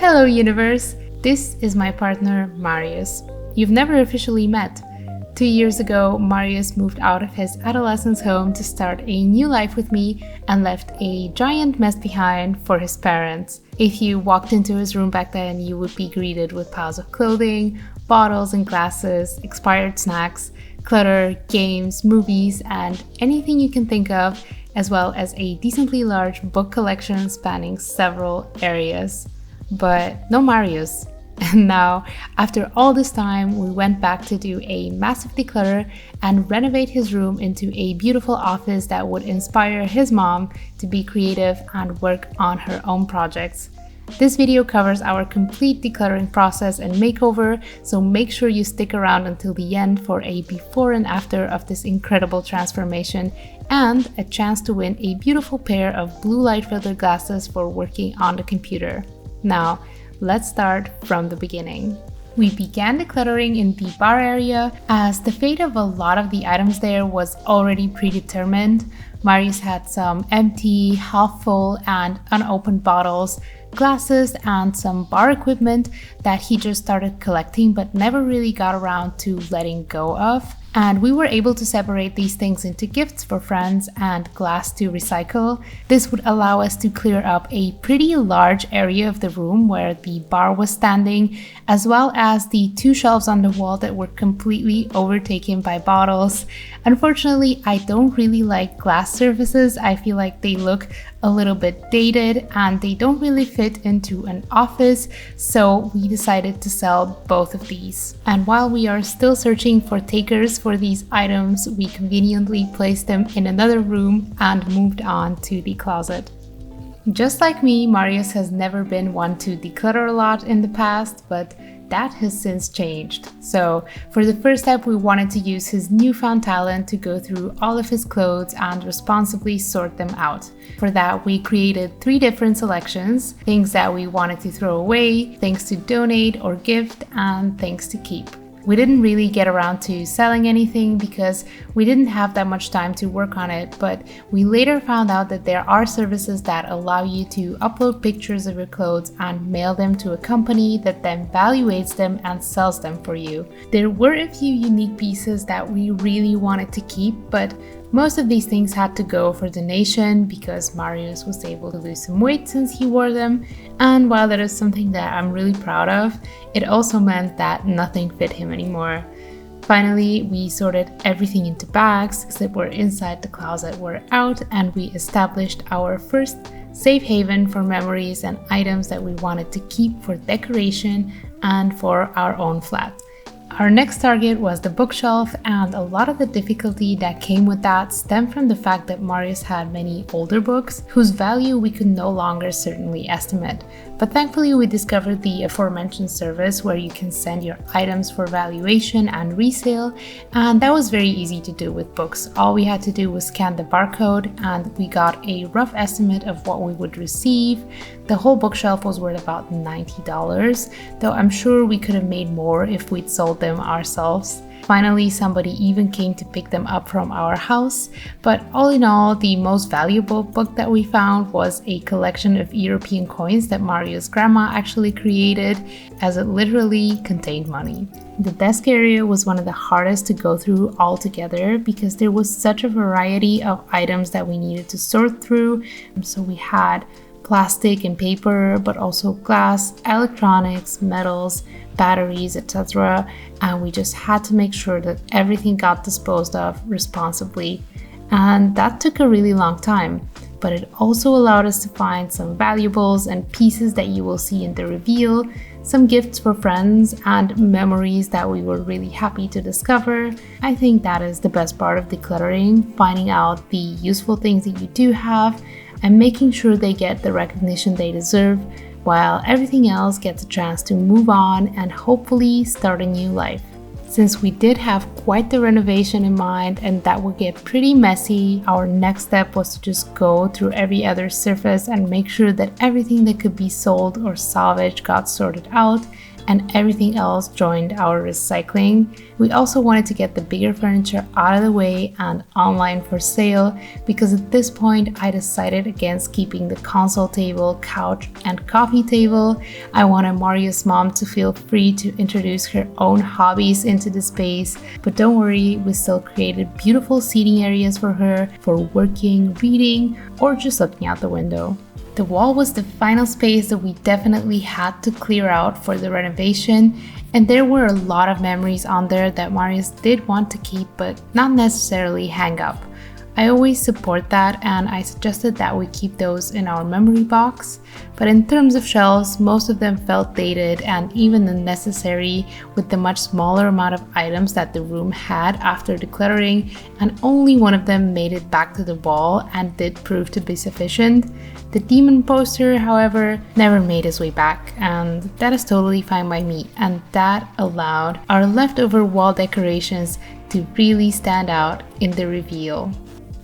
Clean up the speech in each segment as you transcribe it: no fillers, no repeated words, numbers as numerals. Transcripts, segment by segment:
Hello universe! This is my partner Marius. You've never officially met. 2 years ago, Marius moved out of his adolescence home to start a new life with me and left a giant mess behind for his parents. If you walked into his room back then, you would be greeted with piles of clothing, bottles and glasses, expired snacks, clutter, games, movies, and anything you can think of, as well as a decently large book collection spanning several areas. But no Marius. And now, after all this time, we went back to do a massive declutter and renovate his room into a beautiful office that would inspire his mom to be creative and work on her own projects. This video covers our complete decluttering process and makeover, so make sure you stick around until the end for a before and after of this incredible transformation and a chance to win a beautiful pair of blue light filter glasses for working on the computer. Now, let's start from the beginning. We began decluttering in the bar area as the fate of a lot of the items there was already predetermined. Marius had some empty, half full, and unopened bottles, glasses, and some bar equipment that he just started collecting but never really got around to letting go of. And we were able to separate these things into gifts for friends and glass to recycle. This would allow us to clear up a pretty large area of the room where the bar was standing, as well as the 2 shelves on the wall that were completely overtaken by bottles. Unfortunately, I don't really like glass surfaces. I feel like they look a little bit dated and they don't really fit into an office, so we decided to sell both of these. And while we are still searching for takers for these items, we conveniently placed them in another room and moved on to the closet. Just like me, Marius has never been one to declutter a lot in the past, but that has since changed. So for the first step, we wanted to use his newfound talent to go through all of his clothes and responsibly sort them out. For that, we created 3 different selections: things that we wanted to throw away, things to donate or gift, and things to keep. We didn't really get around to selling anything because we didn't have that much time to work on it, but we later found out that there are services that allow you to upload pictures of your clothes and mail them to a company that then evaluates them and sells them for you. There were a few unique pieces that we really wanted to keep, but most of these things had to go for donation because Marius was able to lose some weight since he wore them, and while that is something that I'm really proud of, it also meant that nothing fit him anymore. Finally, we sorted everything into bags that were inside the closet were out, and we established our first safe haven for memories and items that we wanted to keep for decoration and for our own flat. Our next target was the bookshelf, and a lot of the difficulty that came with that stemmed from the fact that Marius had many older books whose value we could no longer certainly estimate. But thankfully we discovered the aforementioned service where you can send your items for valuation and resale, and that was very easy to do with books. All we had to do was scan the barcode and we got a rough estimate of what we would receive. The whole bookshelf was worth about $90, though I'm sure we could have made more if we'd sold them ourselves. Finally, somebody even came to pick them up from our house, but all in all, the most valuable book that we found was a collection of European coins that Marius' grandma actually created, as it literally contained money. The desk area was one of the hardest to go through altogether because there was such a variety of items that we needed to sort through. So we had plastic and paper, but also glass, electronics, metals, batteries, etc. And we just had to make sure that everything got disposed of responsibly. And that took a really long time, but it also allowed us to find some valuables and pieces that you will see in the reveal, some gifts for friends, and memories that we were really happy to discover. I think that is the best part of decluttering, finding out the useful things that you do have and making sure they get the recognition they deserve, while everything else gets a chance to move on and hopefully start a new life. Since we did have quite the renovation in mind and that would get pretty messy, our next step was to just go through every other surface and make sure that everything that could be sold or salvaged got sorted out and everything else joined our recycling. We also wanted to get the bigger furniture out of the way and online for sale, because at this point I decided against keeping the console table, couch, and coffee table. I wanted Mario's mom to feel free to introduce her own hobbies into the space, but don't worry, we still created beautiful seating areas for her for working, reading, or just looking out the window. The wall was the final space that we definitely had to clear out for the renovation, and there were a lot of memories on there that Marius did want to keep but not necessarily hang up. I always support that, and I suggested that we keep those in our memory box, but in terms of shelves, most of them felt dated and even unnecessary with the much smaller amount of items that the room had after decluttering, and only one of them made it back to the wall and did prove to be sufficient. The demon poster, however, never made its way back, and that is totally fine by me, and that allowed our leftover wall decorations to really stand out in the reveal.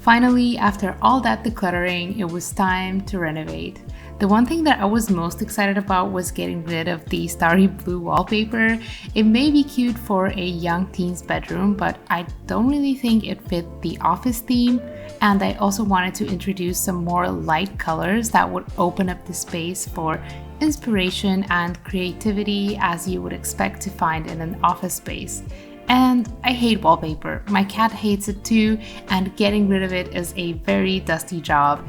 Finally, after all that decluttering, it was time to renovate. The one thing that I was most excited about was getting rid of the starry blue wallpaper. It may be cute for a young teen's bedroom, but I don't really think it fit the office theme. And I also wanted to introduce some more light colors that would open up the space for inspiration and creativity, as you would expect to find in an office space. And I hate wallpaper. My cat hates it too, and getting rid of it is a very dusty job.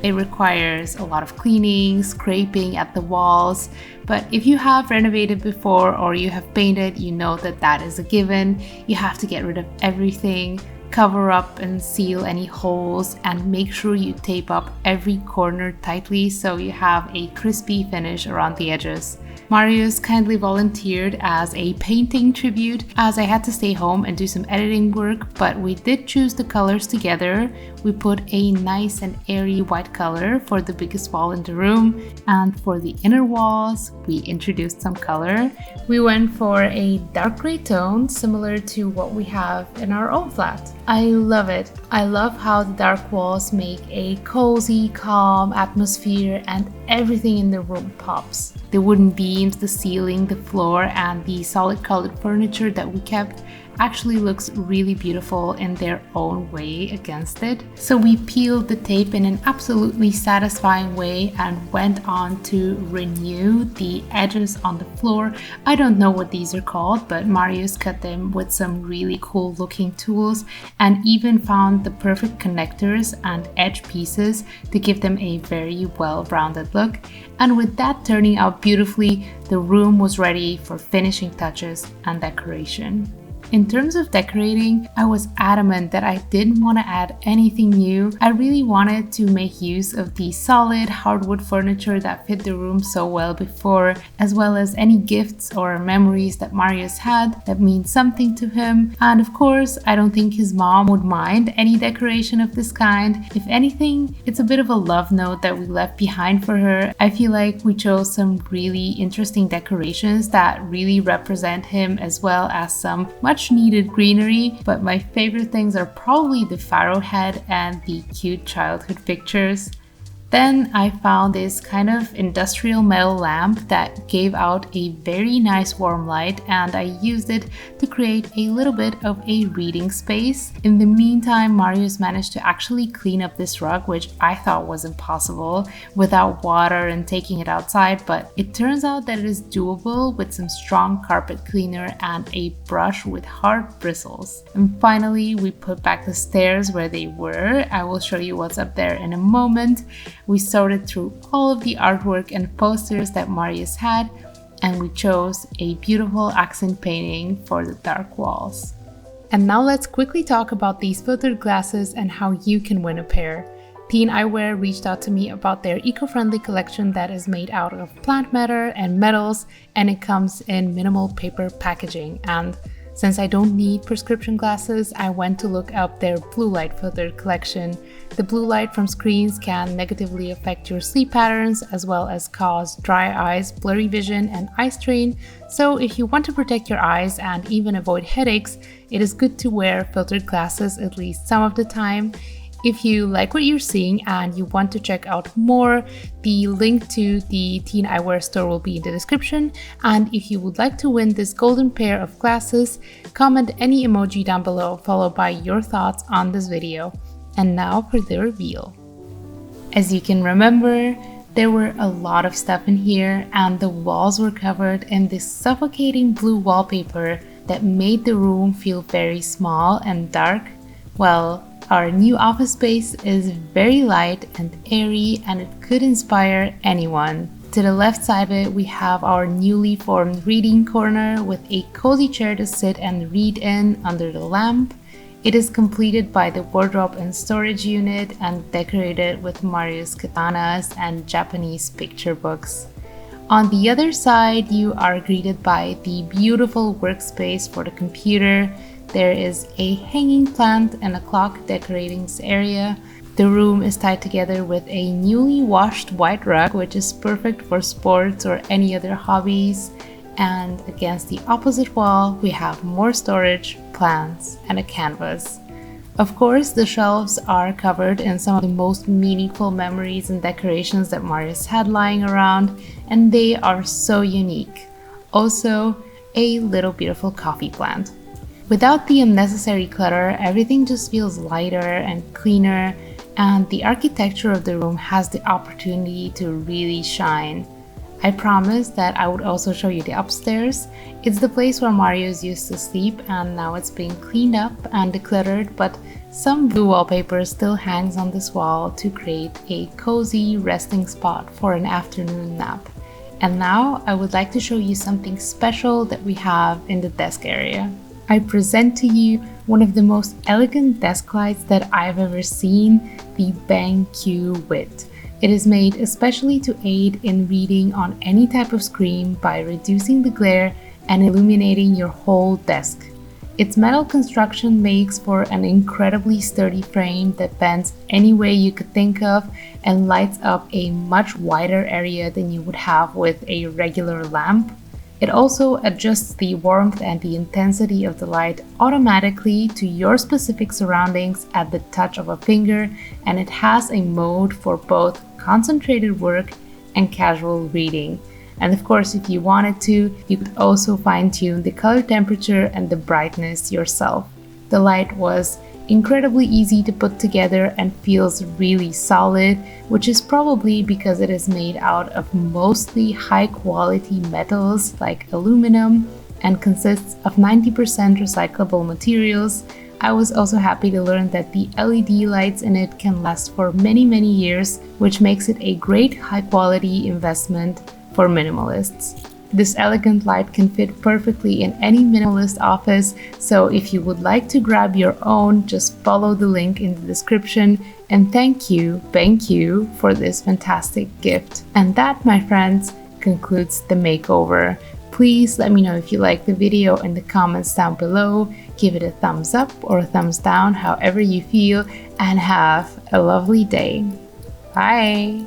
It requires a lot of cleaning, scraping at the walls, but if you have renovated before or you have painted, you know that that is a given. You have to get rid of everything, cover up and seal any holes, and make sure you tape up every corner tightly so you have a crispy finish around the edges. Marius kindly volunteered as a painting tribute, as I had to stay home and do some editing work, but we did choose the colors together. We put a nice and airy white color for the biggest wall in the room, and for the inner walls, we introduced some color. We went for a dark gray tone, similar to what we have in our own flat. I love it. I love how the dark walls make a cozy, calm atmosphere, and everything in the room pops. The wooden beams, the ceiling, the floor, and the solid colored furniture that we kept actually looks really beautiful in their own way against it. So we peeled the tape in an absolutely satisfying way and went on to renew the edges on the floor. I don't know what these are called, but Marius cut them with some really cool looking tools and even found the perfect connectors and edge pieces to give them a very well-rounded look. And with that turning out beautifully, the room was ready for finishing touches and decoration. In terms of decorating, I was adamant that I didn't want to add anything new. I really wanted to make use of the solid hardwood furniture that fit the room so well before, as well as any gifts or memories that Marius had that mean something to him. And of course, I don't think his mom would mind any decoration of this kind. If anything, it's a bit of a love note that we left behind for her. I feel like we chose some really interesting decorations that really represent him, as well as some much needed greenery, but my favorite things are probably the pharaoh head and the cute childhood pictures. Then I found this kind of industrial metal lamp that gave out a very nice warm light, and I used it to create a little bit of a reading space. In the meantime, Marius managed to actually clean up this rug, which I thought was impossible without water and taking it outside, but it turns out that it is doable with some strong carpet cleaner and a brush with hard bristles. And finally, we put back the stairs where they were. I will show you what's up there in a moment. We sorted through all of the artwork and posters that Marius had, and we chose a beautiful accent painting for the dark walls. And now let's quickly talk about these filtered glasses and how you can win a pair. TIJN Eyewear reached out to me about their eco-friendly collection that is made out of plant matter and metals, and it comes in minimal paper packaging. And since I don't need prescription glasses, I went to look up their blue light filtered collection. The blue light from screens can negatively affect your sleep patterns, as well as cause dry eyes, blurry vision, and eye strain. So if you want to protect your eyes and even avoid headaches, it is good to wear filtered glasses at least some of the time. If you like what you're seeing and you want to check out more, the link to the TIJN Eyewear store will be in the description. And if you would like to win this golden pair of glasses, comment any emoji down below followed by your thoughts on this video. And now for the reveal. As you can remember, there were a lot of stuff in here and the walls were covered in this suffocating blue wallpaper that made the room feel very small and dark. Well, our new office space is very light and airy and it could inspire anyone. To the left side of it, we have our newly formed reading corner with a cozy chair to sit and read in under the lamp. It is completed by the wardrobe and storage unit and decorated with Marius katanas and Japanese picture books. On the other side, you are greeted by the beautiful workspace for the computer. There is a hanging plant and a clock decorating this area. The room is tied together with a newly washed white rug, which is perfect for sports or any other hobbies. And against the opposite wall, we have more storage, plants, and a canvas. Of course, the shelves are covered in some of the most meaningful memories and decorations that Marius had lying around, and they are so unique. Also, a little beautiful coffee plant. Without the unnecessary clutter, everything just feels lighter and cleaner, and the architecture of the room has the opportunity to really shine. I promised that I would also show you the upstairs. It's the place where Marius used to sleep and now it's being cleaned up and decluttered, but some blue wallpaper still hangs on this wall to create a cozy resting spot for an afternoon nap. And now I would like to show you something special that we have in the desk area. I present to you one of the most elegant desk lights that I've ever seen, the BenQ WiT. It is made especially to aid in reading on any type of screen by reducing the glare and illuminating your whole desk. Its metal construction makes for an incredibly sturdy frame that bends any way you could think of and lights up a much wider area than you would have with a regular lamp. It also adjusts the warmth and the intensity of the light automatically to your specific surroundings at the touch of a finger, and it has a mode for both concentrated work and casual reading. And of course, if you wanted to, you could also fine-tune the color temperature and the brightness yourself. The light was incredibly easy to put together and feels really solid, which is probably because it is made out of mostly high-quality metals like aluminum and consists of 90% recyclable materials. I was also happy to learn that the LED lights in it can last for many years, which makes it a great high-quality investment for minimalists. This elegant light can fit perfectly in any minimalist office, so if you would like to grab your own, just follow the link in the description. And thank you, BenQ, for this fantastic gift. And that, my friends, concludes the makeover. Please let me know if you like the video in the comments down below. Give it a thumbs up or a thumbs down, however you feel, and have a lovely day. Bye!